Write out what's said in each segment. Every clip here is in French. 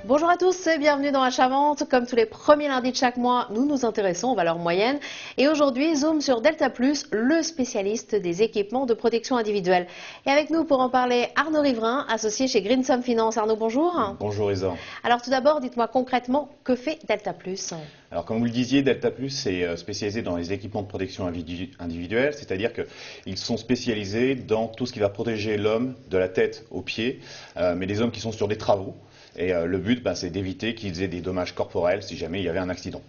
Bonjour à tous et bienvenue dans Achat-Vente. Comme tous les premiers lundis de chaque mois, nous nous intéressons aux valeurs moyennes. Et aujourd'hui, zoom sur Delta Plus, le spécialiste des équipements de protection individuelle. Et avec nous pour en parler, Arnaud Riverain, associé chez Greensom Finance. Arnaud, bonjour. Bonjour Isa. Alors tout d'abord, dites-moi concrètement, que fait Delta Plus? Alors comme vous le disiez, Delta Plus est spécialisé dans les équipements de protection individuelle, c'est-à-dire qu'ils sont spécialisés dans tout ce qui va protéger l'homme de la tête aux pieds, mais les hommes qui sont sur des travaux. Et le but, c'est d'éviter qu'ils aient des dommages corporels si jamais il y avait un accident.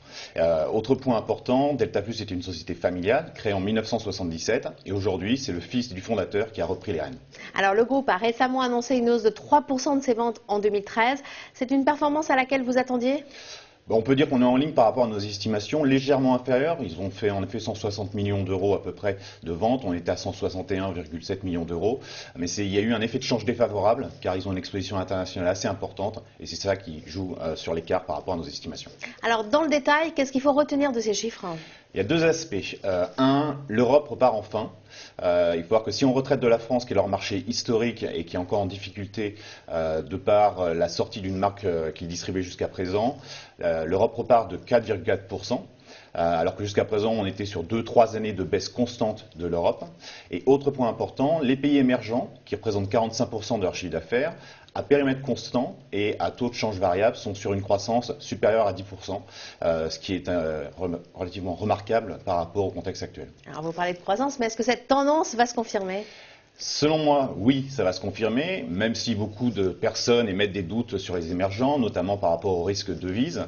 Autre point important, Delta Plus est une société familiale créée en 1977 et aujourd'hui c'est le fils du fondateur qui a repris les rênes. Alors le groupe a récemment annoncé une hausse de 3% de ses ventes en 2013. C'est une performance à laquelle vous attendiez? On peut dire qu'on est en ligne par rapport à nos estimations, légèrement inférieures. Ils ont fait en effet 160 millions d'euros à peu près de ventes. On était à 161,7 millions d'euros. Mais il y a eu un effet de change défavorable car ils ont une exposition internationale assez importante et c'est ça qui joue sur l'écart par rapport à nos estimations. Alors dans le détail, qu'est-ce qu'il faut retenir de ces chiffres? Il y a deux aspects. Un, l'Europe repart enfin. Il faut voir que si on retraite de la France, qui est leur marché historique et qui est encore en difficulté de par la sortie d'une marque qu'ils distribuaient jusqu'à présent, l'Europe repart de 4,4%. Alors que jusqu'à présent, on était sur 2-3 années de baisse constante de l'Europe. Et autre point important, les pays émergents, qui représentent 45% de leur chiffre d'affaires, à périmètre constant et à taux de change variable, sont sur une croissance supérieure à 10%, ce qui est relativement remarquable par rapport au contexte actuel. Alors vous parlez de croissance, mais est-ce que cette tendance va se confirmer? Selon moi, oui, ça va se confirmer, même si beaucoup de personnes émettent des doutes sur les émergents, notamment par rapport au risque de devise.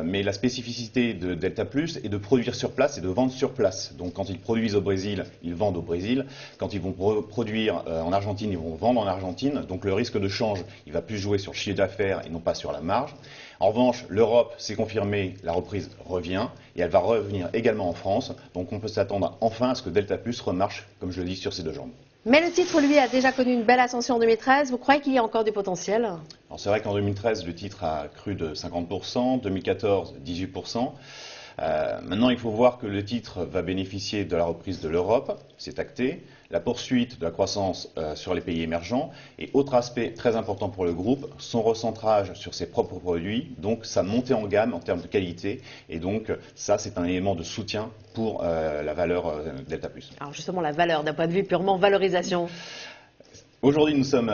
Mais la spécificité de Delta Plus est de produire sur place et de vendre sur place. Donc quand ils produisent au Brésil, ils vendent au Brésil. Quand ils vont produire en Argentine, ils vont vendre en Argentine. Donc le risque de change, il va plus jouer sur le chiffre d'affaires et non pas sur la marge. En revanche, l'Europe s'est confirmée, la reprise revient et elle va revenir également en France. Donc on peut s'attendre enfin à ce que Delta Plus remarche, comme je le dis, sur ses deux jambes. Mais le titre, lui, a déjà connu une belle ascension en 2013. Vous croyez qu'il y a encore du potentiel? Alors c'est vrai qu'en 2013, le titre a cru de 50%, 2014, 18%. Maintenant, il faut voir que le titre va bénéficier de la reprise de l'Europe, c'est acté, la poursuite de la croissance sur les pays émergents et autre aspect très important pour le groupe, son recentrage sur ses propres produits, donc sa montée en gamme en termes de qualité et donc ça c'est un élément de soutien pour la valeur Delta Plus. Alors justement la valeur d'un point de vue purement valorisation. Aujourd'hui nous sommes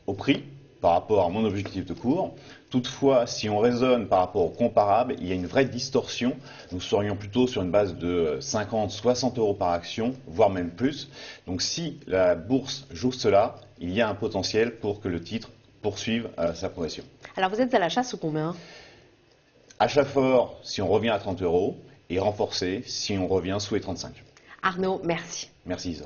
au prix par rapport à mon objectif de cours. Toutefois, si on raisonne par rapport au comparable, il y a une vraie distorsion. Nous serions plutôt sur une base de 50-60 euros par action, voire même plus. Donc si la bourse joue cela, il y a un potentiel pour que le titre poursuive sa progression. Alors vous êtes à l'achat sous combien? Achat fort si on revient à 30 euros et renforcé si on revient sous les 35. Arnaud, merci. Merci Isa.